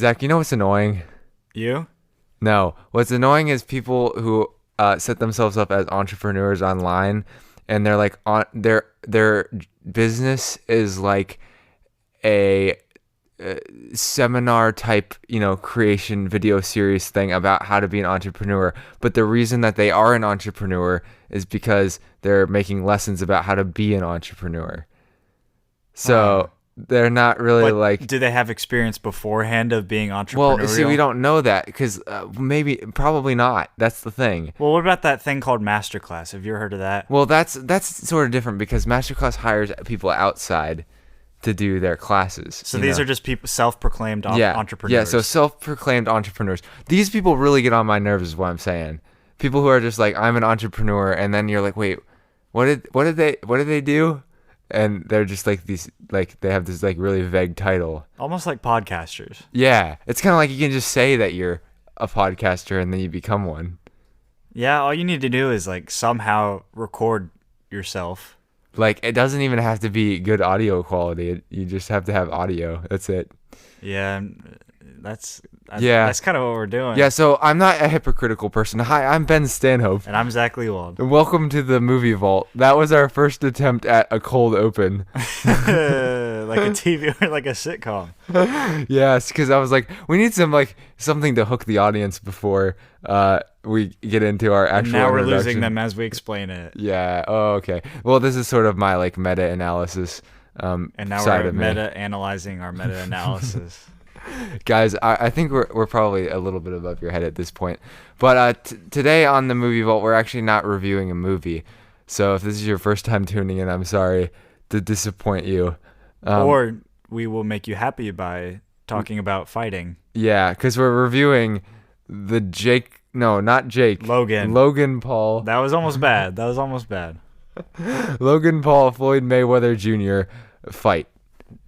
Zach, you know what's annoying? You? No. What's annoying is people who set themselves up as entrepreneurs online, and they're like on their business is like a seminar type, creation video series thing about how to be an entrepreneur. But the reason that they are an entrepreneur is because they're making lessons about how to be an entrepreneur. So they're not really But do they have experience beforehand of being entrepreneurial? well, see, we don't know that because probably not. That's the thing. Well, what about that thing called Masterclass? Have you ever heard of that? Well, that's sort of different because Masterclass hires people outside to do their classes. So these are just people, self-proclaimed entrepreneurs. Yeah, so self-proclaimed entrepreneurs. These people really get on my nerves is what I'm saying. People who are just like, I'm an entrepreneur, and then you're like, wait, what did they do? And they're just like these, like they have this like really vague title. Almost like podcasters. Yeah, it's kind of like you can just say that you're a podcaster and then you become one. Yeah, all you need to do is like somehow record yourself. Like, it doesn't even have to be good audio quality. You just have to have audio. That's it. Yeah, that's kind of what we're doing. Yeah, so I'm not a hypocritical person. Hi, I'm Ben Stanhope. And I'm Zach Leewald. And welcome to the Movie Vault. That was our first attempt at a cold open. Like a TV or like a sitcom. Yes, because I was like, we need something to hook the audience before we get into our actual And now we're introduction. losing them as we explain it. Yeah. Oh, okay. Well, this is sort of my like meta-analysis And now side we're of me. meta-analyzing our meta-analysis. Guys, I think we're probably a little bit above your head at this point. But today on the Movie Vault, we're actually not reviewing a movie. So if this is your first time tuning in, I'm sorry to disappoint you. Or we will make you happy by talking about fighting. Yeah, because we're reviewing not Jake. Logan Paul. That was almost bad. Logan Paul, Floyd Mayweather Jr. fight.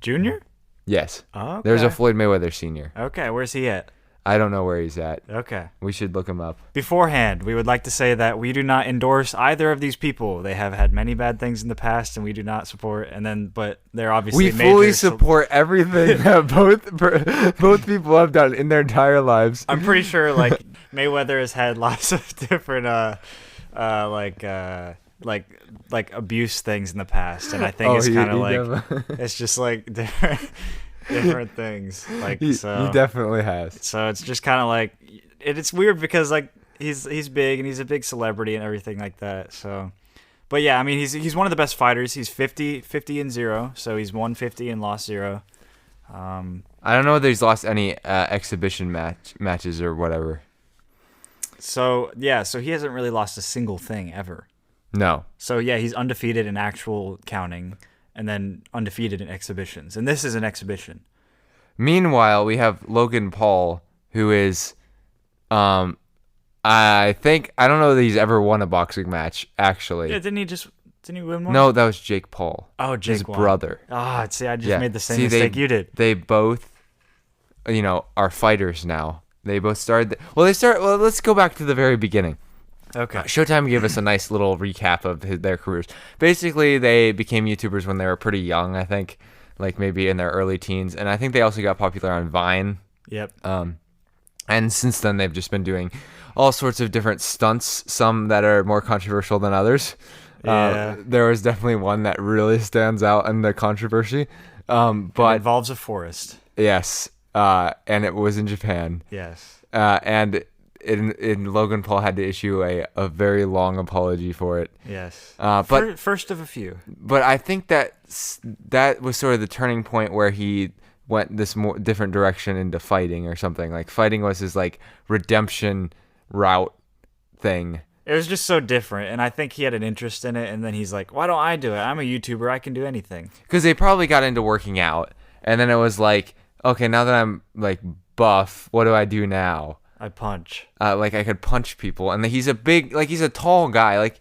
Junior? Yes. Oh, okay. There's a Floyd Mayweather Sr. Okay, where's he at? I don't know where he's at. Okay. We should look him up. Beforehand, we would like to say that we do not endorse either of these people. They have had many bad things in the past, and we do not support. But they're obviously we fully support everything that both people have done in their entire lives. I'm pretty sure like Mayweather has had lots of different like abuse things in the past, and I think it's kind of like it's just like different things. Like he definitely has. So it's just kind of like it's weird because like he's big and he's a big celebrity and everything like that. So, but yeah, I mean he's one of the best fighters. He's 50-0, so he's won 50 and lost 0. I don't know whether he's lost any exhibition matches or whatever. So yeah, so he hasn't really lost a single thing ever. No. So yeah, he's undefeated in actual counting, and then undefeated in exhibitions. And this is an exhibition. Meanwhile, we have Logan Paul, who is, I don't know that he's ever won a boxing match, actually. Yeah, didn't he win one? No, that was Jake Paul. Oh, Jake his won. brother. See, I just made the same mistake you did. They both, are fighters now. They both started. Well, let's go back to the very beginning. Okay. Showtime gave us a nice little recap of their careers. Basically, they became YouTubers when they were pretty young, I think, like maybe in their early teens. And I think they also got popular on Vine. Yep. And since then, they've just been doing all sorts of different stunts, some that are more controversial than others. Yeah. There was definitely one that really stands out in the controversy. But it involves a forest. Yes. And it was in Japan. Yes. And Logan Paul had to issue a very long apology for it. Yes. But first of a few. But I think that was sort of the turning point where he went this more different direction into fighting or something. Like fighting was his like redemption route thing. It was just so different, and I think he had an interest in it, and then he's like, why don't I do it? I'm a YouTuber. I can do anything. Because they probably got into working out, and then it was like, okay, now that I'm like buff, what do I do now? I punch. Like I could punch people, and he's a tall guy, like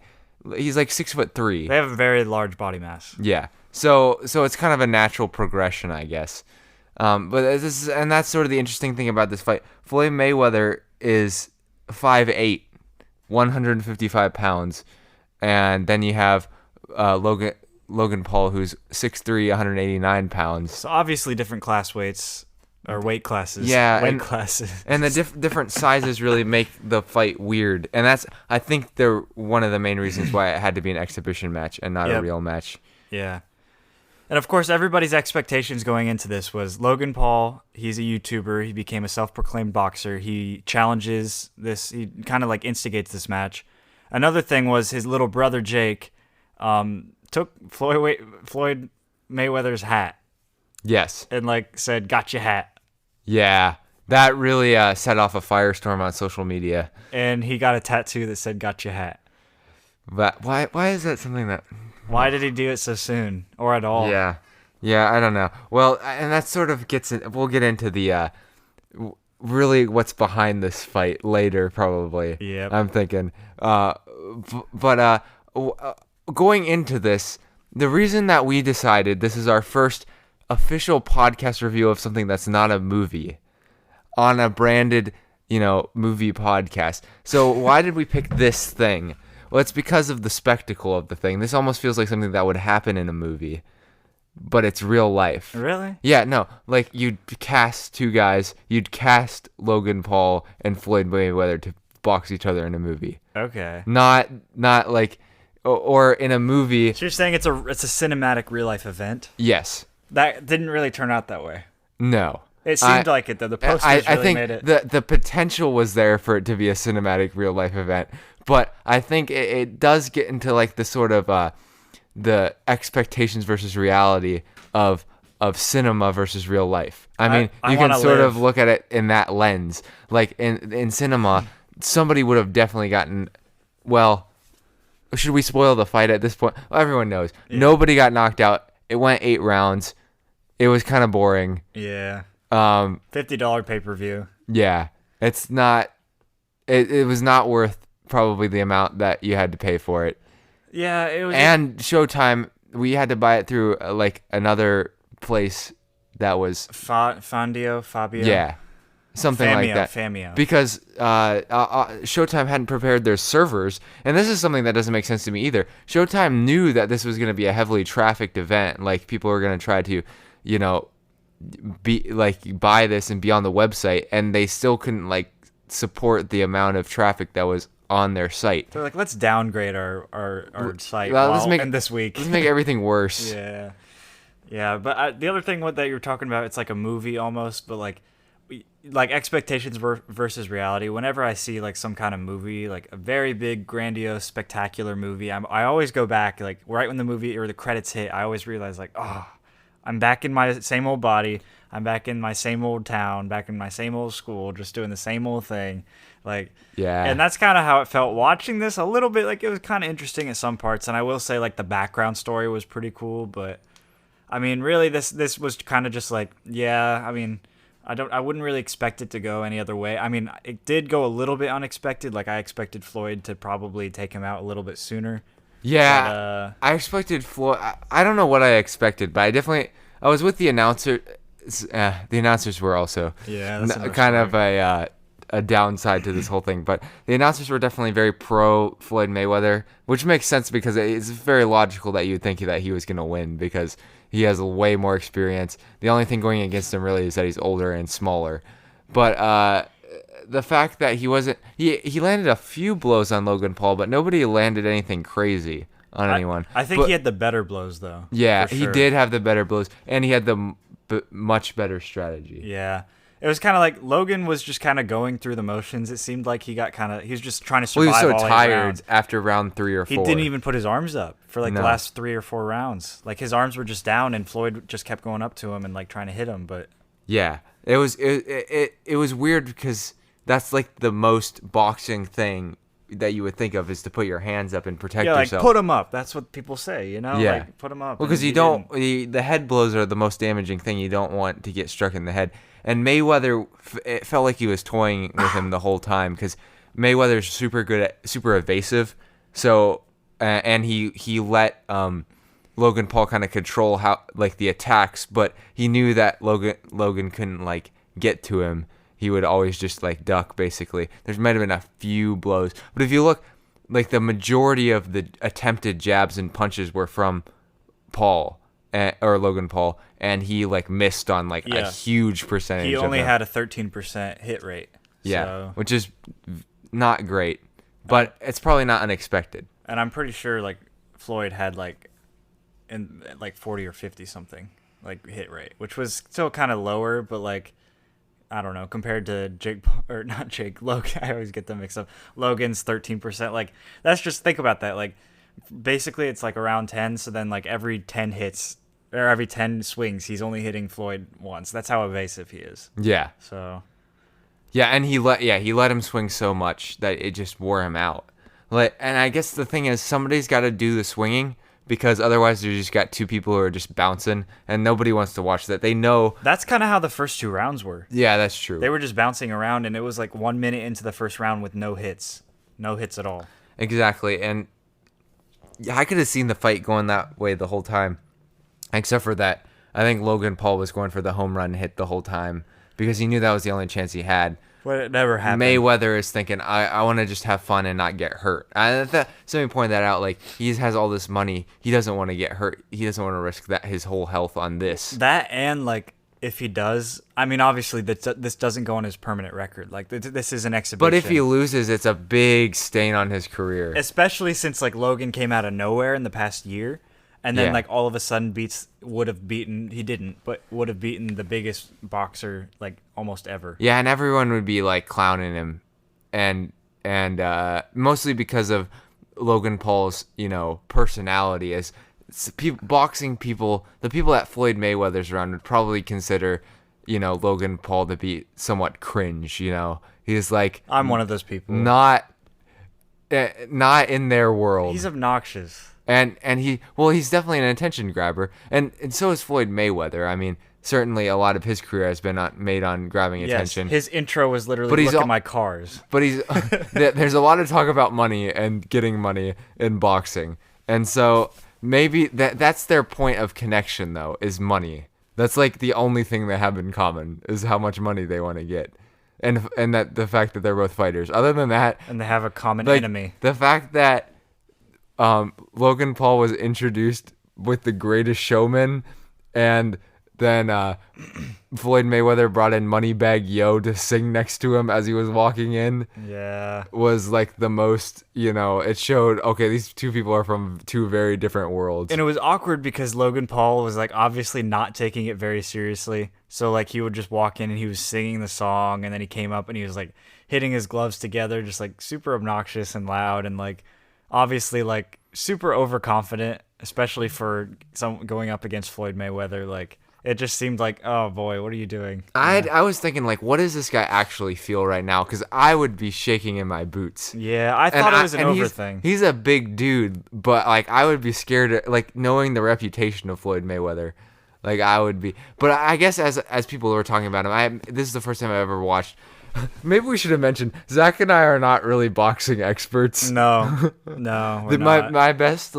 he's like 6'3". They have a very large body mass. Yeah, so it's kind of a natural progression, I guess. But that's sort of the interesting thing about this fight. Floyd Mayweather is 5'8", 155 pounds, and then you have Logan Paul, who's 6'3", 189 pounds. So obviously different class weights. or weight classes. Yeah, weight classes. And the different sizes really make the fight weird, and that's, I think, they're one of the main reasons why it had to be an exhibition match and not a real match. Yeah. And of course, everybody's expectations going into this was Logan Paul. He's a YouTuber. He became a self-proclaimed boxer. He challenges this. He kind of like instigates this match. Another thing was his little brother Jake took Floyd Mayweather's hat. Yes. And like said, "Got your hat." Yeah, that really set off a firestorm on social media. And he got a tattoo that said "Got your hat." But why is that something that? Why did he do it so soon or at all? Yeah, I don't know. Well, and that sort of gets in. We'll get into the really what's behind this fight later, probably. Yeah. I'm thinking. But going into this, the reason that we decided this is our first official podcast review of something that's not a movie on a branded, movie podcast. So why did we pick this thing? Well, it's because of the spectacle of the thing. This almost feels like something that would happen in a movie, but it's real life. Really? Yeah, no. Like, you'd cast two guys. You'd cast Logan Paul and Floyd Mayweather to box each other in a movie. Okay. Not like, or in a movie. So you're saying it's a cinematic real life event? Yes. That didn't really turn out that way. No. It seemed like it, though. The posters really think made it. the potential was there for it to be a cinematic real life event, but I think it does get into like the sort of the expectations versus reality of cinema versus real life. I mean, you can sort of look at it in that lens. Like in cinema, somebody would have definitely gotten. Well, should we spoil the fight at this point? Well, everyone knows. Yeah. Nobody got knocked out. It went 8 rounds. It was kind of boring. Yeah. $50 pay-per-view. Yeah. It's not. It was not worth probably the amount that you had to pay for it. Yeah, it was. And Showtime, we had to buy it through like another place that was Fabio. Yeah, something like that. Famio. Because Showtime hadn't prepared their servers, and this is something that doesn't make sense to me either. Showtime knew that this was going to be a heavily trafficked event. Like, people were going to try to, buy this and be on the website, and they still couldn't like support the amount of traffic that was on their site. They're like, let's downgrade our site this week. Let's make everything worse. Yeah. But the other thing that you were talking about, it's like a movie almost, but like expectations versus reality. Whenever I see like some kind of movie, like a very big, grandiose, spectacular movie, I always go back, like right when the movie or the credits hit, I always realize like, oh, I'm back in my same old body. I'm back in my same old town, back in my same old school, just doing the same old thing. Like, yeah. And that's kind of how it felt watching this a little bit. Like, it was kind of interesting at some parts. And I will say, like, the background story was pretty cool. But, I mean, really, this was kind of just like, yeah, I mean, I wouldn't really expect it to go any other way. I mean, it did go a little bit unexpected. Like, I expected Floyd to probably take him out a little bit sooner. Yeah, but, I expected Floyd. I don't know what I expected, but I was with the announcer. The announcers were also kind of a downside to this whole thing, but the announcers were definitely very pro Floyd Mayweather, which makes sense because it's very logical that you would think that he was going to win because he has way more experience. The only thing going against him really is that he's older and smaller. But the fact that he landed a few blows on Logan Paul, but nobody landed anything crazy on anyone. I think he had the better blows, though. Yeah, he did have the better blows, and he had the much better strategy. Yeah. It was kind of like Logan was just kind of going through the motions. It seemed like he was just trying to survive. Well, he was so tired after round 3 or 4. He didn't even put his arms up for like the last 3 or 4 rounds. Like, his arms were just down, and Floyd just kept going up to him and like trying to hit him. But yeah, it was weird because that's like the most boxing thing that you would think of is to put your hands up and protect yourself. Yeah, like put them up. That's what people say, Yeah. Like, put them up. Well, because the head blows are the most damaging thing. You don't want to get struck in the head. And Mayweather, it felt like he was toying with him the whole time because Mayweather's super evasive. So, and he let Logan Paul kind of control the attacks, but he knew that Logan couldn't like get to him. He would always just like duck, basically. There might have been a few blows, but if you look, like the majority of the attempted jabs and punches were from Paul. or Logan Paul, and he like missed on like a Yeah. huge percentage. He of only them. had a 13% hit rate. Yeah, So, which is not great, but it's probably not unexpected. and I'm pretty sure like Floyd had like in like 40 or 50 something like hit rate, which was still kind of lower, but like I don't know, compared to Jake or not Jake, Logan. I always get them mixed up. Logan's 13%. Like that's just think about that. Like basically it's like around 10. So then like every 10 hits or every 10 swings, he's only hitting Floyd once. That's how evasive he is. Yeah, So yeah, and he let him swing so much that it just wore him out. Like, and I guess the thing is somebody's got to do the swinging because otherwise you just got two people who are just bouncing, and nobody wants to watch that. They know. that's kind of how the first two rounds were. Yeah, that's true. They were just bouncing around, and it was like 1 minute into the first round with no hits at all. Exactly, and yeah, I could have seen the fight going that way the whole time, except for that. I think Logan Paul was going for the home run hit the whole time because he knew that was the only chance he had. But it never happened. Mayweather is thinking, I want to just have fun and not get hurt. Somebody pointed that out. Like, he has all this money. He doesn't want to get hurt. He doesn't want to risk his whole health on this. That and, like, if he does, I mean, obviously, this doesn't go on his permanent record. Like, this is an exhibition. But if he loses, it's a big stain on his career. Especially since, like, Logan came out of nowhere in the past year. And then, Yeah. like, all of a sudden would have beaten the biggest boxer, like, almost ever. Yeah, and everyone would be, like, clowning him. And mostly because of Logan Paul's, personality. As boxing people, the people that Floyd Mayweather's around would probably consider, Logan Paul to be somewhat cringe, He's like... I'm one of those people. Not in their world. He's obnoxious. And he's definitely an attention grabber. And so is Floyd Mayweather. I mean, certainly a lot of his career has been made on grabbing attention. His intro was literally look at my cars. But there's a lot of talk about money and getting money in boxing. And so maybe that's their point of connection though, is money. That's like the only thing they have in common is how much money they want to get. And that the fact that they're both fighters. Other than that, And they have a common like, enemy. the fact that Logan Paul was introduced with the Greatest Showman, and then Floyd Mayweather brought in Moneybag Yo to sing next to him as he was walking in. Yeah. Was like the most, it showed, okay, these two people are from two very different worlds. And it was awkward because Logan Paul was like obviously not taking it very seriously. So like he would just walk in and he was singing the song, and then he came up and he was like hitting his gloves together, just like super obnoxious and loud, and like obviously like super overconfident, especially for some going up against Floyd Mayweather. Like it just seemed like, oh boy, what are you doing? I was thinking, like, what does this guy actually feel right now? Because I would be shaking in my boots. Yeah, I thought it was an over thing. He's a big dude, but like I would be scared, like knowing the reputation of Floyd Mayweather. Like I would be, but I guess as people were talking about him, this is the first time I've ever watched. Maybe we should have mentioned Zach and I are not really boxing experts. No, we're not. My best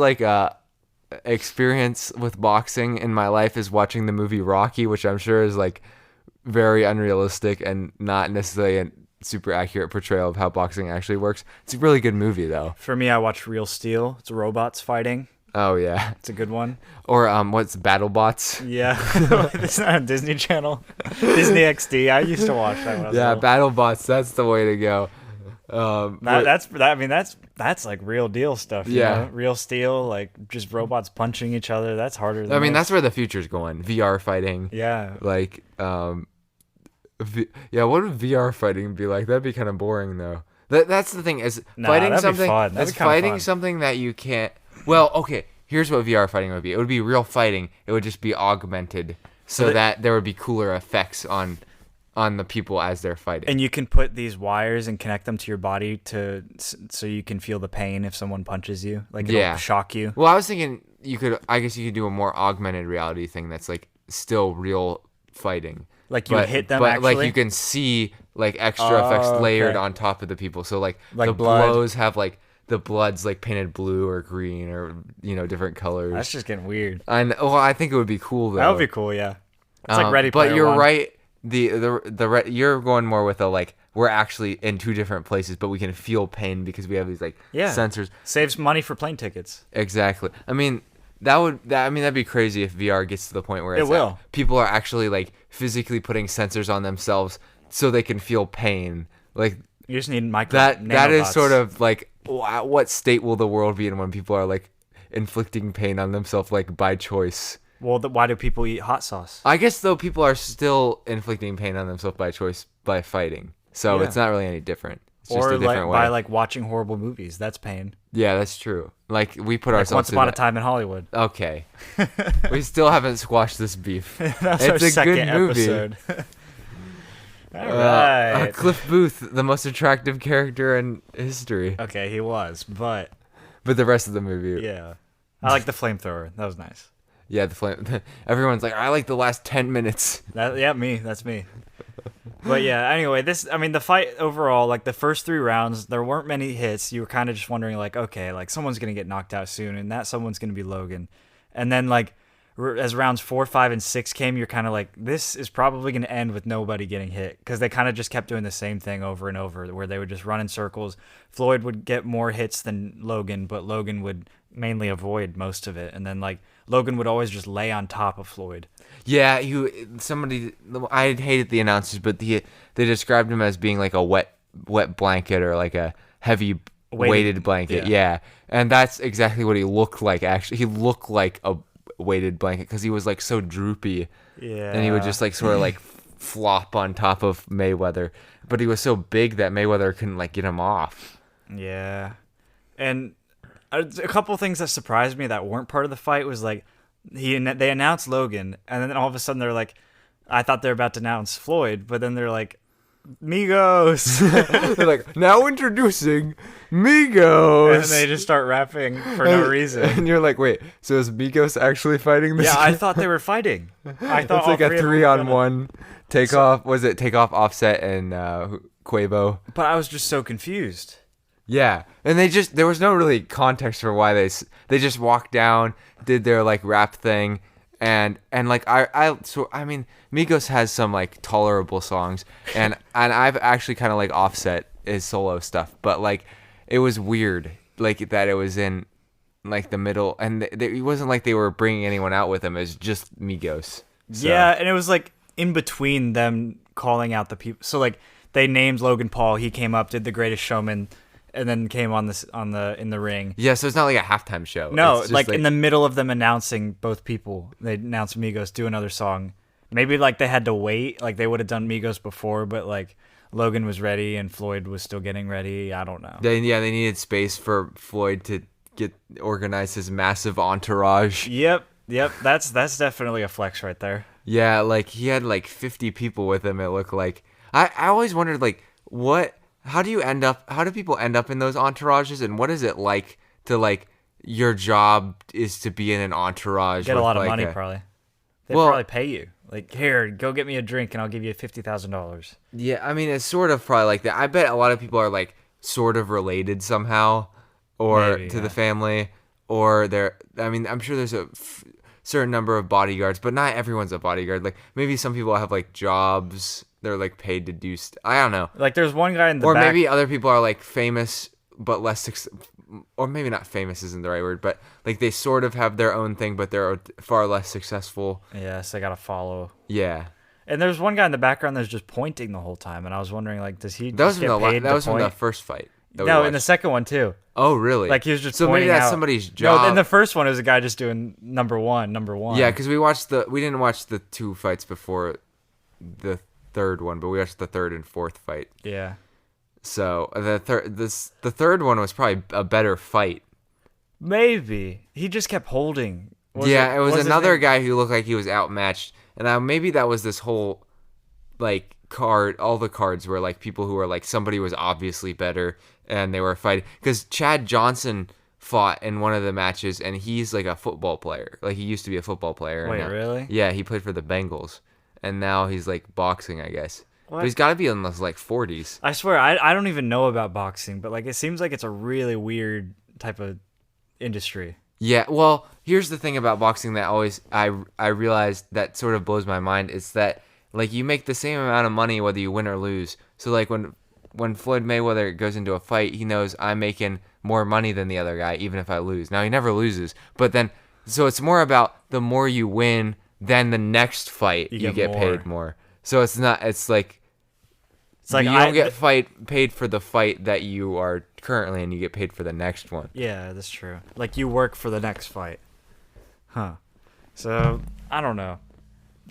experience with boxing in my life is watching the movie Rocky, which I'm sure is like very unrealistic and not necessarily a super accurate portrayal of how boxing actually works. It's a really good movie though. For me, I watched Real Steel. It's robots fighting. Oh yeah, It's a good one. or what's BattleBots? Yeah, it's not on Disney Channel. Disney XD. I used to watch that when I was Yeah, little. BattleBots. That's the way to go. That's like real deal stuff. Yeah. Real steel, like just robots punching each other. That's harder. Than I mean, most. that's where the future's going. VR fighting. Yeah. Like, what would VR fighting be like? That'd be kind of boring, though. That's the thing is Nah, fighting that'd be something. fun. That'd Is be kinda fighting fun. something that you can't. Well, okay. Here's what VR fighting would be. It would be real fighting. It would just be augmented, so that there would be cooler effects on the people as they're fighting. And you can put these wires and connect them to your body so you can feel the pain if someone punches you. Like it'll shock you. Well, I was thinking I guess you could do a more augmented reality thing that's like still real fighting. Like you would hit them but actually? like you can see like extra effects layered okay. on top of the people. So like Like the blood. blows have like the blood's like painted blue or green or different colors. That's just getting weird. I think it would be cool though. That would be cool, yeah. It's like Ready Player But you're One. right. You're going more with we're actually in two different places, but we can feel pain because we have these sensors. Saves money for plane tickets. Exactly. I mean, I mean, that'd be crazy if VR gets to the point where It will. People are actually like physically putting sensors on themselves so they can feel pain. Like You just need that is nanobots. sort of like what state will the world be in when people are like inflicting pain on themselves like by choice? Well, why do people eat hot sauce? I guess though people are still inflicting pain on themselves by choice by fighting. So Yeah. it's not really any different. It's just Or a different way. by like watching horrible movies. That's pain. Yeah, that's true. Like we put Like ourselves Once through Upon a that. Time in Hollywood. Okay. We still haven't squashed this beef. That's It's our a second good movie. episode. All right. Cliff Booth, the most attractive character in history. Okay, he was, but But the rest of the movie. yeah. I like the flamethrower. That was nice. Yeah, the flame. Everyone's like, I like the last 10 minutes. That's me. But yeah, anyway, the fight overall, like the first 3 rounds, there weren't many hits. You were kind of just wondering, like, okay, like someone's going to get knocked out soon, and that someone's going to be Logan. And then, like, as rounds 4, 5, and 6 came, you're kind of like, this is probably going to end with nobody getting hit, because they kind of just kept doing the same thing over and over, where they would just run in circles. Floyd would get more hits than Logan, but Logan would mainly avoid most of it. And then, like, Logan would always just lay on top of Floyd. Yeah, I hated the announcers, but they described him as being like a wet blanket or like a heavy weighted blanket. Yeah. And that's exactly what he looked like. Actually, he looked like a weighted blanket because he was like so droopy. Yeah. And he would just like sort of like flop on top of Mayweather, but he was so big that Mayweather couldn't like get him off. Yeah. And a couple things that surprised me that weren't part of the fight was like they announced Logan, and then all of a sudden they're like, I thought they were about to announce Floyd, but then they're like, Migos. They're like, now introducing Migos. And they just start rapping for no reason. And you're like, wait, so is Migos actually fighting this Yeah, guy? I thought they were fighting. I thought It's like all a three of them were 3-on-1 takeoff. Was it takeoff, Offset, and Quavo? But I was just so confused. Yeah, and there was no really context for why they just walked down, did their like rap thing, and like I mean Migos has some like tolerable songs, and I've actually kind of like Offset his solo stuff, but like it was weird like that it was in like the middle, and it wasn't like they were bringing anyone out with them. It was just Migos. So. Yeah, and it was like in between them calling out the people. So like they named Logan Paul. He came up, did The Greatest Showman, and then came in the ring. Yeah, so it's not like a halftime show. No, It's just like in the middle of them announcing both people, they announced Migos, do another song. Maybe like they had to wait, like they would have done Migos before, but like Logan was ready and Floyd was still getting ready. I don't know. They needed space for Floyd to organize his massive entourage. Yep. That's definitely a flex right there. Yeah, like he had like 50 people with him. It looked like I always wondered like how do people end up in those entourages, and what is it like to like your job is to be in an entourage? Get a with, lot of like, money probably. They Well- probably pay you. Like, here, go get me a drink and I'll give you $50,000. Yeah, I mean it's sort of probably like that. I bet a lot of people are like sort of related somehow, or Maybe, to the yeah. family, or they're. I mean, I'm sure there's a certain number of bodyguards, but not everyone's a bodyguard. Like maybe some people have like jobs. They're like paid to do. I don't know. Like, there's one guy in the Or back. maybe other people are like famous but less or maybe not famous isn't the right word, but like they sort of have their own thing but they're far less successful. Yes, they gotta follow. Yeah. And there's one guy in the background that's just pointing the whole time, and I was wondering, like, does he That was just from get the paid that to was from the point? first fight. that we No, in the watched. second one too. Oh, really? Like he was just so maybe pointing that's out. somebody's job. No, in the first one it was a guy just doing number one. Yeah, because we didn't watch the two fights before the third one, but we watched the third and fourth fight. Yeah. So the third one was probably a better fight. Maybe he just kept holding. It was his another name? guy who looked like he was outmatched, and maybe that was this whole like card. All the cards were like people who were like somebody was obviously better, and they were fighting. Because Chad Johnson fought in one of the matches, and he's like a football player. Like he used to be a football player. Wait, and now, really? Yeah, he played for the Bengals, and now he's like boxing, I guess. What? But he's got to be in those like 40s. I swear, I don't even know about boxing, but like it seems like it's a really weird type of industry. Yeah, well, here's the thing about boxing that always I realized that sort of blows my mind. It's that like you make the same amount of money whether you win or lose. So like when Floyd Mayweather goes into a fight, he knows I'm making more money than the other guy even if I lose. Now he never loses, but then So it's more about the more you win, then the next fight you get more. paid more. So it's not. It's like like you don't get paid for the fight that you are currently in. You get paid for the next one. Yeah, that's true. Like you work for the next fight. Huh. So I don't know.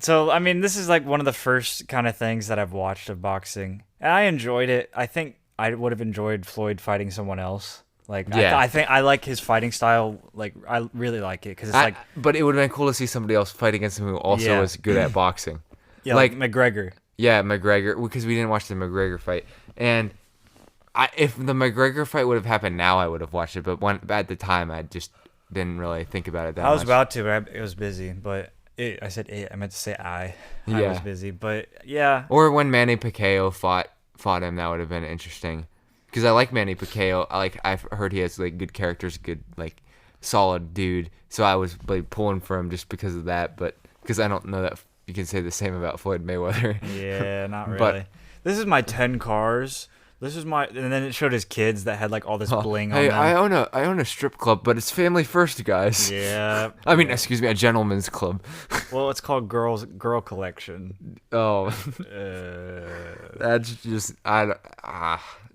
So I mean, this is like one of the first kind of things that I've watched of boxing, and I enjoyed it. I think I would have enjoyed Floyd fighting someone else. Like, Yeah. I think I like his fighting style. Like, I really like it because it's like, But it would have been cool to see somebody else fight against him who also Yeah. was good at boxing. yeah, like McGregor. Yeah, McGregor, because we didn't watch the McGregor fight. And if the McGregor fight would have happened now, I would have watched it. But at the time, I just didn't really think about it that much. I was about to, but it was busy. But I said it. I meant to say I. I Yeah. was busy, but yeah. Or when Manny Pacquiao fought him, that would have been interesting. Because I like Manny Pacquiao. I've heard he has like good characters, good like solid dude. So I was like pulling for him just because of that. But because I don't know that you can say the same about Floyd Mayweather. Yeah, not really. But- This is my 10 cars. This is my, and then it showed his kids that had like all this bling on Hey, them. I own a strip club, but it's family first, guys. Yeah. I mean, excuse me, a gentleman's club. Well, it's called Girl Collection. Oh, Uh, that's just I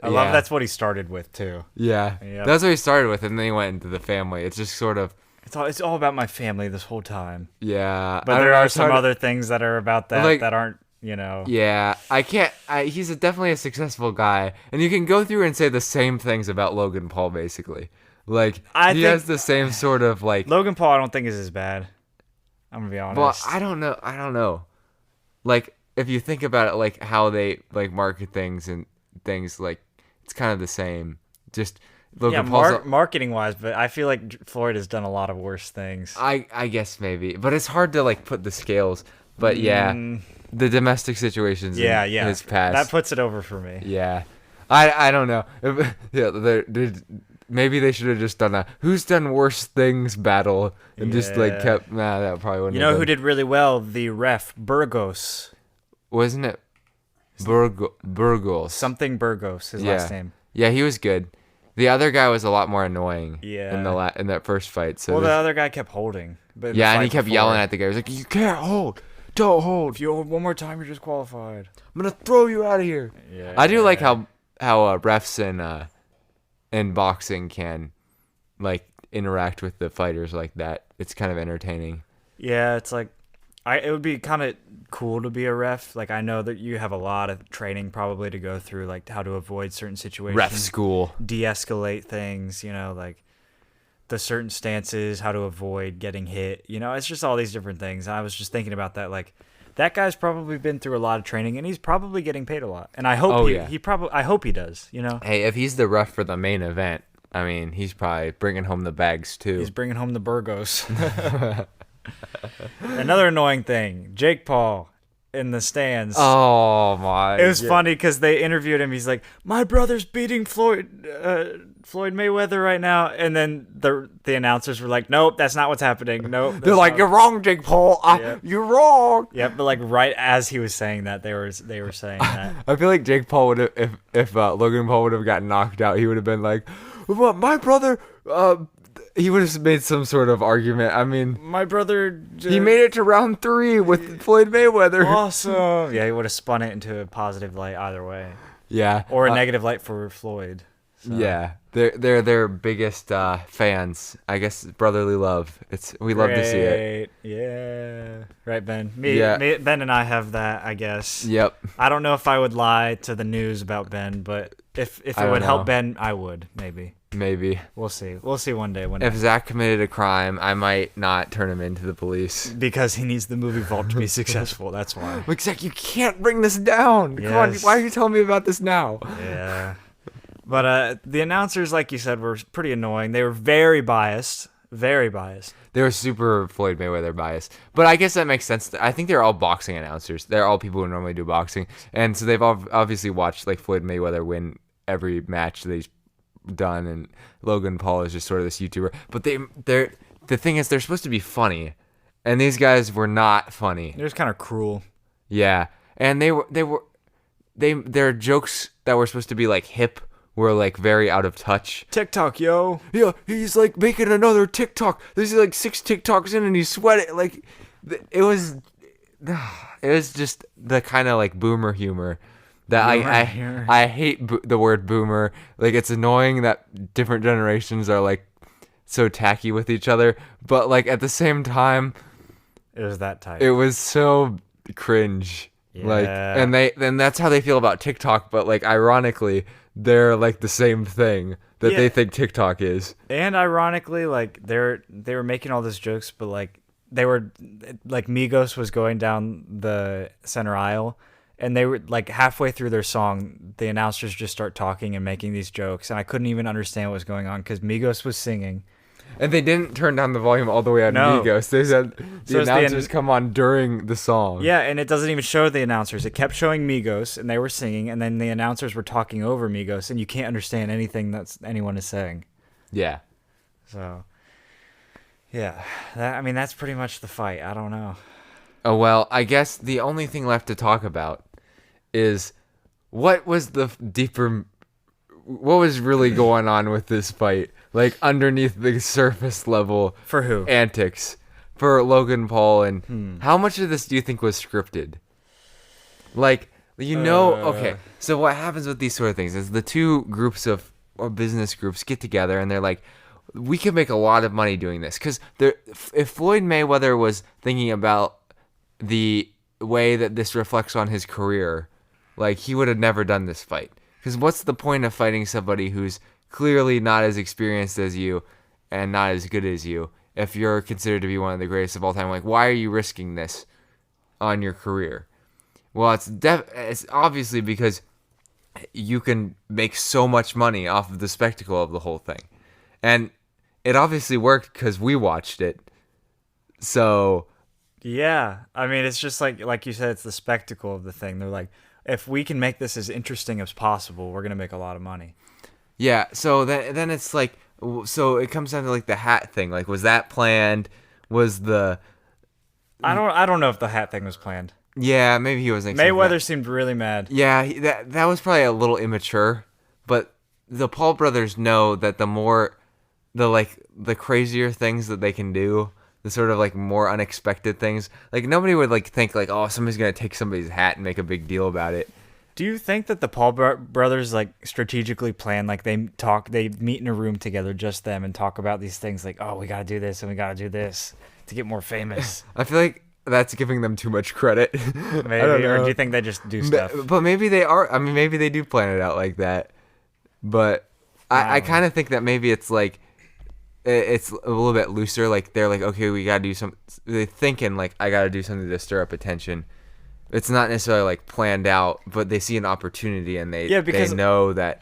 love that's what he started with too. Yeah, Yep. that's what he started with, and then he went into the family. It's just sort of It's all about my family this whole time. yeah. But I don't there know, are it's some hard- other things that are about that Like- that aren't, you know. Yeah, I can't. He's definitely a successful guy, and you can go through and say the same things about Logan Paul, basically. Like I he think- has the same sort of like. Logan Paul, I don't think is as bad. I'm gonna be honest. Well, I don't know. Like if you think about it, like how they like market things and things, like it's kind of the same. Just Logan Paul's. Marketing wise, but I feel like Floyd has done a lot of worse things. I guess maybe, but it's hard to like put the scales. But yeah, the domestic situations. Yeah, in his past. That puts it over for me. Yeah, I don't know. Maybe they should have just done a who's done worse things battle and just like Yeah. kept. Nah, that probably wouldn't. You have know who been- did really well? The ref, Burgos. Wasn't it? Burgos. Something Burgos, his Yeah. last name. Yeah, he was good. The other guy was a lot more annoying. Yeah. In that first fight. So Well, the this- other guy kept holding. But in the yeah, and he fight kept before, yelling at the guy. He was like, "You can't hold. Don't hold. If you hold one more time, you're disqualified. I'm gonna throw you out of here." Yeah. I do like how refs in boxing can like interact with the fighters like that. It's kind of entertaining. Yeah, it's like it would be kind of cool to be a ref. Like I know that you have a lot of training probably to go through, like how to avoid certain situations, Ref school. de-escalate things. You know, like the certain stances, how to avoid getting hit. You know, it's just all these different things. I was just thinking about that. Like that guy's probably been through a lot of training, and he's probably getting paid a lot. And I hope I hope he does. You know, Hey, if he's the ref for the main event, I mean, he's probably bringing home the bags too. he's bringing home the Burgos. Another annoying thing, Jake Paul in the stands. Oh my! It was funny because they interviewed him. He's like, "My brother's beating Floyd Mayweather right now," and then the announcers were like, "Nope, that's not what's happening. Nope." They're like, "You're wrong, Jake Paul. Yeah. You're wrong." Yeah, but like right as he was saying that, they were saying that. I feel like Jake Paul would have, if Logan Paul would have gotten knocked out, he would have been like, "Well, my brother." He would have made some sort of argument. I mean, My brother, he made it to round 3 with Floyd Mayweather. awesome. Yeah, he would have spun it into a positive light either way, Yeah, or a negative light for Floyd. So. Yeah, they're their biggest fans. I guess brotherly love. We love to see it. Great. Yeah. Right, Ben. Yeah. Ben and I have that, I guess. Yep. I don't know if I would lie to the news about Ben, but if it don't would help know. Ben, I would, maybe. Maybe. We'll see. We'll see one day If Zach committed a crime, I might not turn him into the police. because he needs the movie vault to be successful. That's why. Like, Zach, you can't bring this down. Come on, Yes. why are you telling me about this now? Yeah. But the announcers, like you said, were pretty annoying. They were very biased. Very biased. They were super Floyd Mayweather biased. But I guess that makes sense. I think they're all boxing announcers. They're all people who normally do boxing. And so they've obviously watched like Floyd Mayweather win every match that he's done, and Logan Paul is just sort of this YouTuber. But the thing is, they're supposed to be funny, and these guys were not funny. It was kind of cruel. Yeah, and their jokes that were supposed to be like hip were like very out of touch. TikTok, yo. Yeah, he's like making another TikTok. There's like 6 TikToks in and he's sweating. Like, it was just the kind of like boomer humor that I hate the word boomer. Like, it's annoying that different generations are like so tacky with each other, but like at the same time, It was that type. it was so cringe. Like, Yeah. and that's how they feel about TikTok, but like ironically, they're like the same thing that Yeah. they think TikTok is. And ironically, like they were making all these jokes, but like they were like Migos was going down the center aisle, and they were like halfway through their song, the announcers just start talking and making these jokes, and I couldn't even understand what was going on because Migos was singing. And they didn't turn down the volume all the way on No. Migos. They said the So it's announcers come on during the song. Yeah, and it doesn't even show the announcers. It kept showing Migos, and they were singing, and then the announcers were talking over Migos, and you can't understand anything that's anyone is saying. Yeah. So, yeah, that's pretty much the fight. I don't know. Oh, well, I guess the only thing left to talk about is what was what was really going on with this fight? Like, underneath the surface level For who? antics for Logan Paul, and how much of this do you think was scripted? Like, okay, so what happens with these sort of things is the two groups or business groups get together and they're like, we can make a lot of money doing this. Because if Floyd Mayweather was thinking about the way that this reflects on his career, like, he would have never done this fight. Because what's the point of fighting somebody who's clearly not as experienced as you and not as good as you if you're considered to be one of the greatest of all time? Like, why are you risking this on your career? Well, it's obviously because you can make so much money off of the spectacle of the whole thing. And it obviously worked because we watched it. So, Yeah, I mean, it's just like you said, it's the spectacle of the thing. They're like, if we can make this as interesting as possible, we're gonna make a lot of money. yeah, so then it's like, so it comes down to like the hat thing. Like, was that planned? Was the I don't know if the hat thing was planned. Yeah, maybe he wasn't expecting Mayweather that. seemed really mad. Yeah, that was probably a little immature, but the Paul brothers know that the crazier things that they can do, the sort of like more unexpected things, like nobody would like think like, oh, somebody's gonna take somebody's hat and make a big deal about it. Do you think that the Paul brothers like strategically plan, like they meet in a room together, just them, and talk about these things like, oh, we gotta do this and we gotta do this to get more famous? I feel like that's giving them too much credit. Maybe, I don't know. or do you think they just do stuff? But maybe they are. I mean, maybe they do plan it out like that. But I kind of think that maybe it's like it's a little bit looser. Like they're like, okay, we gotta do some. They're thinking like, I gotta do something to stir up attention. It's not necessarily like planned out, but they see an opportunity and they know that,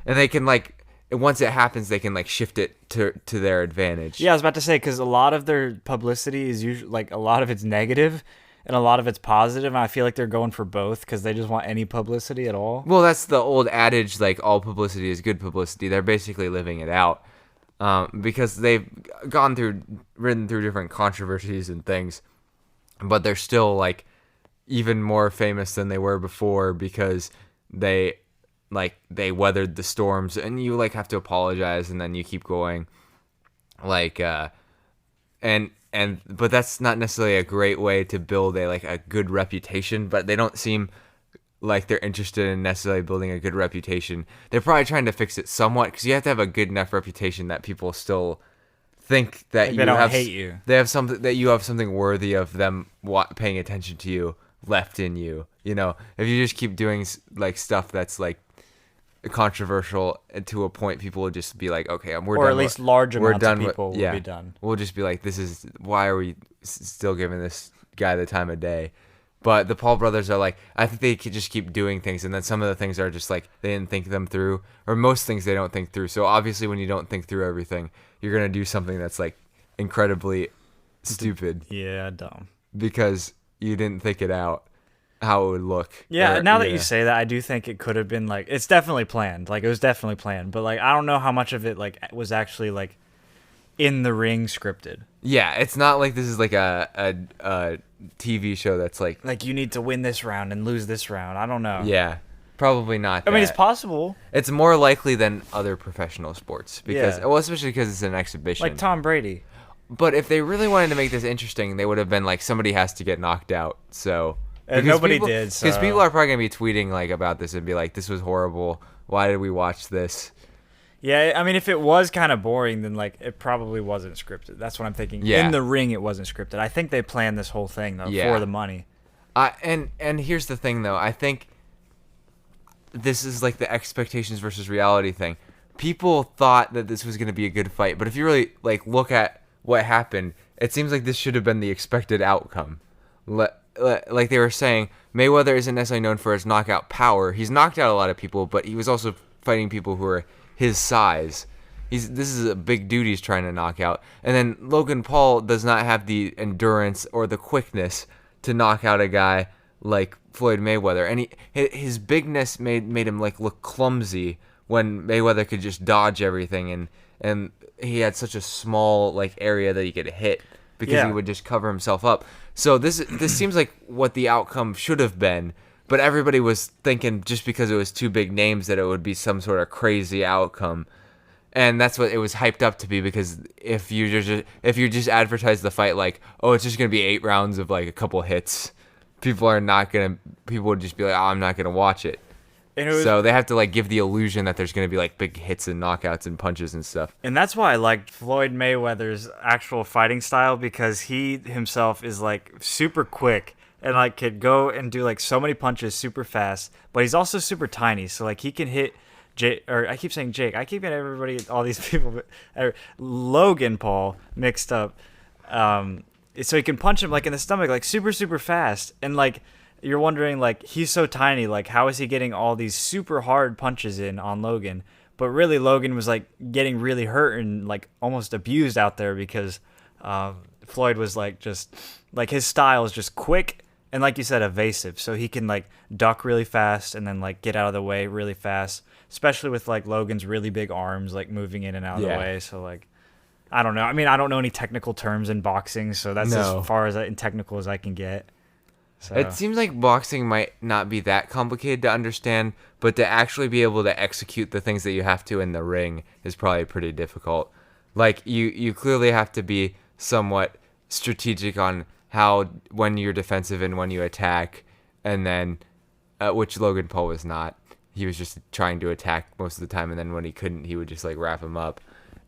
and they can like, once it happens, they can like shift it to their advantage. Yeah, I was about to say, because a lot of their publicity is usually like a lot of it's negative and a lot of it's positive, and I feel like they're going for both because they just want any publicity at all. Well, that's the old adage, like all publicity is good publicity. They're basically living it out because they've ridden through different controversies and things, but they're still like even more famous than they were before because they weathered the storms, and you like have to apologize and then you keep going, like but that's not necessarily a great way to build a good reputation. But they don't seem like they're interested in necessarily building a good reputation. They're probably trying to fix it somewhat, because you have to have a good enough reputation that people still think that Like they don't hate you. They have something that you have something worthy of them paying attention to you left in you. You know, if you just keep doing like stuff that's like controversial, and to a point, people will just be like, okay, we're done. Or at least large amounts of with- people will be done. We'll just be like, why are we still giving this guy the time of day? But the Paul brothers are like, I think they could just keep doing things, and then some of the things are just like they didn't think them through, or most things they don't think through. So obviously, when you don't think through everything, you're gonna do something that's like incredibly stupid Yeah, dumb. because you didn't think it out how it would look. Yeah, Or- now that you say that, I do think it could have been like, it's definitely planned. Like, it was definitely planned, but like I don't know how much of it like was actually like in the ring scripted. Yeah, it's not like this is like a TV show that's like, Like, you need to win this round and lose this round. I don't know. yeah. Probably not. I mean, it's that. possible. It's more likely than other professional sports because, Yeah. well, especially because it's an exhibition. Like Tom Brady. But if they really wanted to make this interesting, they would have been like somebody has to get knocked out. So And nobody did. Because people are probably gonna be tweeting like about this and be like, "This was horrible. Why did we watch this?" Yeah, I mean, if it was kind of boring, then like it probably wasn't scripted. That's what I'm thinking. Yeah. In the ring, it wasn't scripted. I think they planned this whole thing though Yeah. for the money. And here's the thing though. I think this is like the expectations versus reality thing. People thought that this was gonna be a good fight, but if you really like look at what happened, it seems like this should have been the expected outcome. Like they were saying, Mayweather isn't necessarily known for his knockout power. He's knocked out a lot of people, but he was also fighting people who are his size. This is a big dude he's trying to knock out. And then Logan Paul does not have the endurance or the quickness to knock out a guy like Floyd Mayweather. And his bigness made him like look clumsy when Mayweather could just dodge everything, and he had such a small like area that he could hit because he would just cover himself up. So this seems like what the outcome should have been, but everybody was thinking just because it was two big names that it would be some sort of crazy outcome. And that's what it was hyped up to be, because if you just advertise the fight like, oh, it's just going to be 8 rounds of like a couple hits, people would just be like, oh, I'm not going to watch it. So they have to like give the illusion that there's going to be like big hits and knockouts and punches and stuff. And that's why I liked Floyd Mayweather's actual fighting style, because he himself is like super quick and like could go and do like so many punches super fast, but he's also super tiny. So like he can hit Jake, or I keep saying Jake. I keep getting everybody, all these people, Logan Paul mixed up. So he can punch him like in the stomach, like super, super fast. And like, you're wondering, like, he's so tiny, like, how is he getting all these super hard punches in on Logan? But really, Logan was, like, getting really hurt and, like, almost abused out there because Floyd was, like, just, like, his style is just quick and, like you said, evasive. So he can, like, duck really fast and then, like, get out of the way really fast, especially with, like, Logan's really big arms, like, moving in and out of the way. So, like, I don't know. I mean, I don't know any technical terms in boxing, so that's as far as technical as I can get. So. It seems like boxing might not be that complicated to understand, but to actually be able to execute the things that you have to in the ring is probably pretty difficult. Like, you clearly have to be somewhat strategic on when you're defensive and when you attack, and then, which Logan Paul was not. He was just trying to attack most of the time, and then when he couldn't, he would just, like, wrap him up.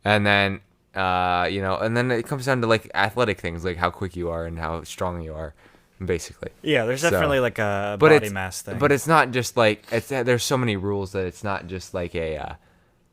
And then, and then it comes down to, like, athletic things, like how quick you are and how strong you are. Basically, yeah, there's definitely like a body mass thing, but it's not just like there's so many rules that it's not just like a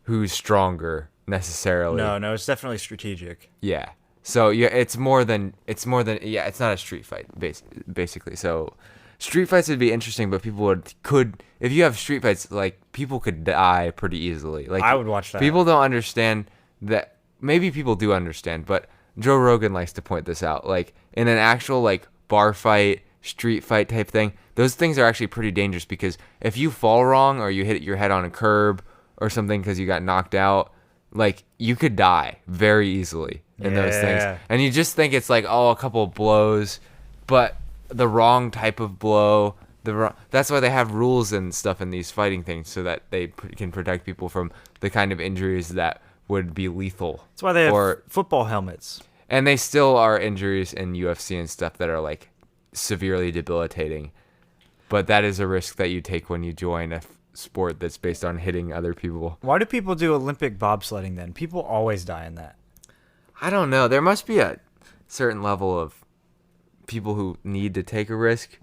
who's stronger necessarily. No, it's definitely strategic. Yeah, so yeah, it's more than it's not a street fight basically. So street fights would be interesting, but people could if you have street fights, like people could die pretty easily. Like I would watch that. People don't understand that. Maybe people do understand, but Joe Rogan likes to point this out. Like in an actual like bar fight, street fight type thing, those things are actually pretty dangerous, because if you fall wrong or you hit your head on a curb or something because you got knocked out, like you could die very easily in those things. And you just think it's like, oh, a couple of blows, but the wrong type of blow, that's why they have rules and stuff in these fighting things, so that they can protect people from the kind of injuries that would be lethal. That's why they have football helmets. And they still are injuries in UFC and stuff that are like severely debilitating. But that is a risk that you take when you join a sport that's based on hitting other people. Why do people do Olympic bobsledding then? People always die in that. I don't know. There must be a certain level of people who need to take a risk,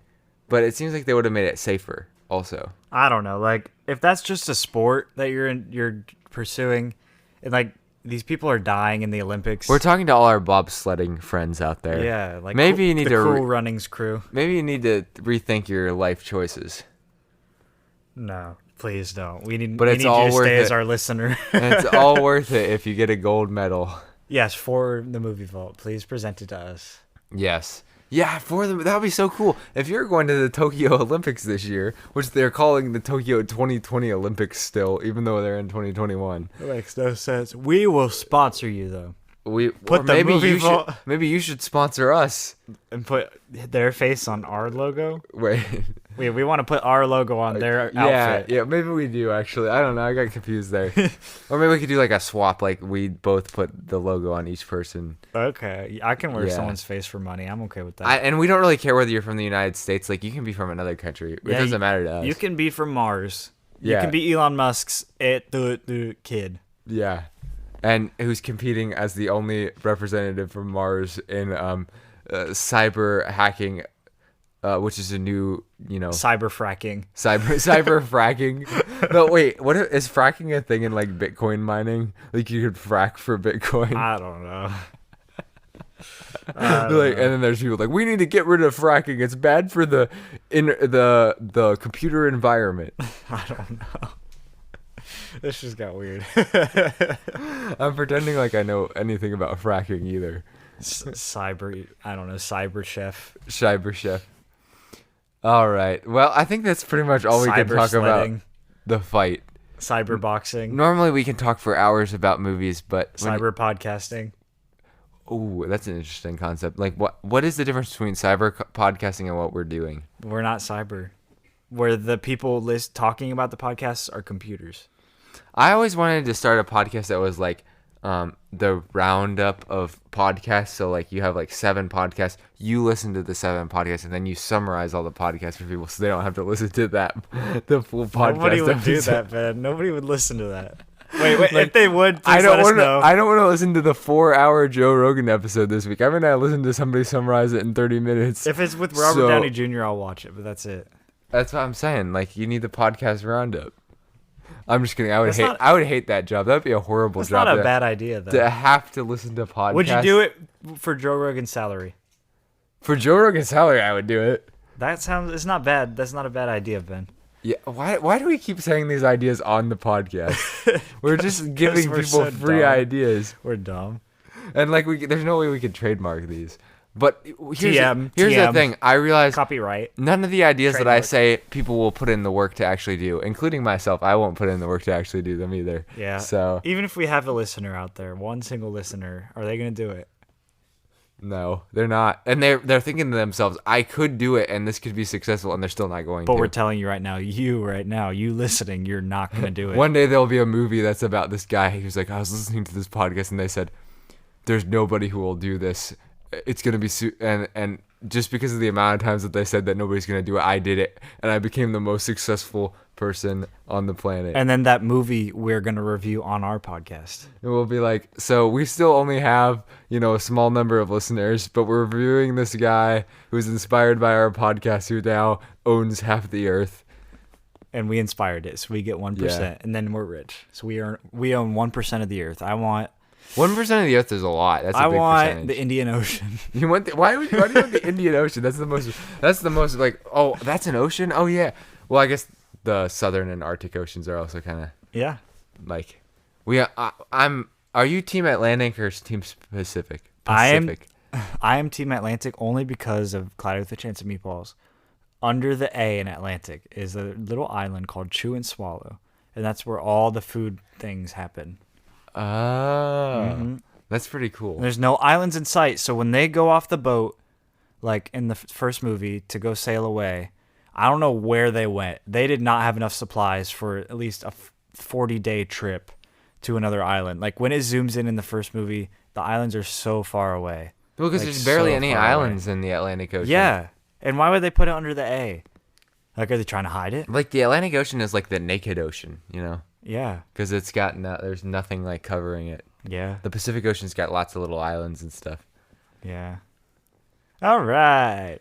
but it seems like they would have made it safer also. I don't know. Like, if that's just a sport that you're pursuing, and like these people are dying in the Olympics. We're talking to all our bobsledding friends out there. Yeah, like maybe you need the Cool Runnings crew. Maybe you need to rethink your life choices. No, please don't. We need you to stay as our listener. And it's all worth it if you get a gold medal. Yes, for the movie vault. Please present it to us. Yes. Yeah, that would be so cool. If you're going to the Tokyo Olympics this year, which they're calling the Tokyo 2020 Olympics still, even though they're in 2021. That makes no sense. We will sponsor you, though. Maybe you should sponsor us. And put their face on our logo? Wait. We want to put our logo on their outfit. Yeah, maybe we do actually. I don't know. I got confused there. Or maybe we could do like a swap. Like we both put the logo on each person. Okay, I can wear Yeah. someone's face for money. I'm okay with that. And we don't really care whether you're from the United States. Like you can be from another country. It Yeah, doesn't matter to us. You can be from Mars. You Yeah. can be Elon Musk's the kid. Yeah. And who's competing as the only representative from Mars in cyber hacking, which is a new, Cyber fracking. cyber fracking. No, wait, is fracking a thing in like Bitcoin mining? Like you could frack for Bitcoin. I don't know. And then there's people like, we need to get rid of fracking. It's bad for the computer environment. I don't know. This just got weird. I'm pretending like I know anything about fracking either. I don't know, cyber chef. Cyber chef. All right. Well, I think that's pretty much all we can Cyber talk sledding. about the fight. Cyber boxing. Normally we can talk for hours about movies, but Cyber podcasting. oh, that's an interesting concept. Like what is the difference between podcasting and what we're doing? We're not cyber. Where the people talking about the podcasts are computers. I always wanted to start a podcast that was like the roundup of podcasts. So like you have like 7 podcasts, you listen to the 7 podcasts, and then you summarize all the podcasts for people so they don't have to listen to the full podcast. Nobody would do episode. that, man. Nobody would listen to that. Wait, if they would, please I don't let us want to. know. I don't want to listen to the 4-hour Joe Rogan episode this week. I'm gonna listen to somebody summarize it in 30 minutes. If it's with Robert So- Downey Jr., I'll watch it, but that's it. That's what I'm saying. Like you need the podcast roundup. I'm just kidding. I would That's hate. not- I would hate that job. That'd be a horrible That's job. not a to- bad idea, though. to have to listen to podcasts. Would you do it for Joe Rogan's salary? for Joe Rogan's salary? I would do it. It's not bad. That's not a bad idea, Ben. Yeah. Why do we keep saying these ideas on the podcast? We're just giving we're people so free dumb. ideas, We're dumb. and like there's no way we could trademark these. But here's TM. the thing. I realize Copyright. none of the ideas that I Trademark. say people will put in the work to actually do, including myself. I won't put in the work to actually do them either. Yeah. So Even if we have a listener out there, one single listener, are they going to do it? no, they're not, and they're thinking to themselves, I could do it, and this could be successful, and they're still not going But to. we're telling you right now, you listening, you're not going to do it. One day there'll be a movie that's about this guy who's like, I was listening to this podcast, and they said, there's nobody who will do this. It's gonna be and just because of the amount of times that they said that nobody's gonna do it, I did it, and I became the most successful person on the planet. And then that movie we're going to review on our podcast. And we'll be like, so we still only have a small number of listeners, but we're reviewing this guy who's inspired by our podcast, who now owns half the earth. And we inspired it, so we get 1%, Yeah. and then we're rich. So we own 1% of the earth. I want 1% of the earth is a lot. That's a big percentage. the Indian Ocean. You want why do you want the Indian Ocean? That's the most like, oh, that's an ocean? Oh yeah. Well, I guess the Southern and Arctic Oceans are also kind of Yeah. like are you team Atlantic or team Pacific? I am Pacific. I am Team Atlantic only because of Cloudy with a Chance of Meatballs. Under the A in Atlantic is a little island called Chew and Swallow, and that's where all the food things happen. Oh. That's pretty cool. There's no islands in sight, so when they go off the boat, like in the first movie, to go sail away, I don't know where they went. They did not have enough supplies for at least a 40-day trip to another island. Like when it zooms in the first movie, the islands are so far away. Well, because Like, there's barely so any far away. islands in the Atlantic Ocean. Yeah. And why would they put it under the A? Like, are they trying to hide it? Like the Atlantic Ocean is like the naked ocean, Yeah. because it's got there's nothing like covering it. Yeah. The Pacific Ocean's got lots of little islands and stuff. Yeah. All right.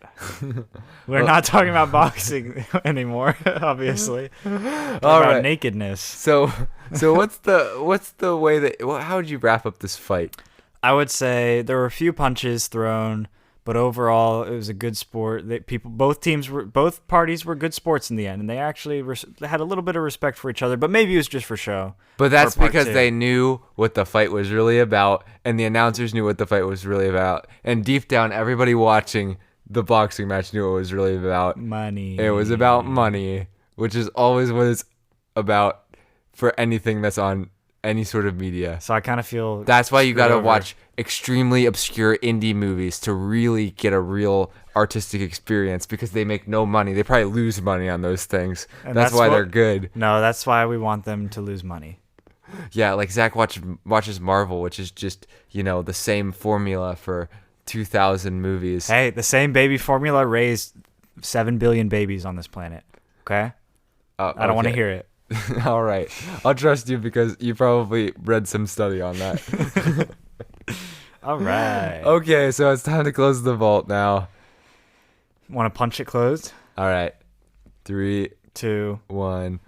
We're not talking about boxing anymore, obviously. All About right. nakedness. So what's the way that how would you wrap up this fight? I would say there were a few punches thrown, but overall it was a good sport. Both parties were good sports in the end, and they actually had a little bit of respect for each other. But maybe it was just for show. But that's For part because two. they knew what the fight was really about, and the announcers knew what the fight was really about, and deep down, everybody watching the boxing match knew what it was really about. Money. It was about money, which is always what it's about for anything that's on any sort of media. So I kind of feel That's why you screwed got to over. watch extremely obscure indie movies to really get a real artistic experience, because they make no money. They probably lose money on those things. And That's why they're good. No, that's why we want them to lose money. Yeah, like Zach watches Marvel, which is just, the same formula for 2,000 movies. Hey, the same baby formula raised 7 billion babies on this planet. Okay? I don't want to hear it. All right. I'll trust you because you probably read some study on that. All right. Okay, so it's time to close the vault now. Want to punch it closed? All right. 3, 2, 1.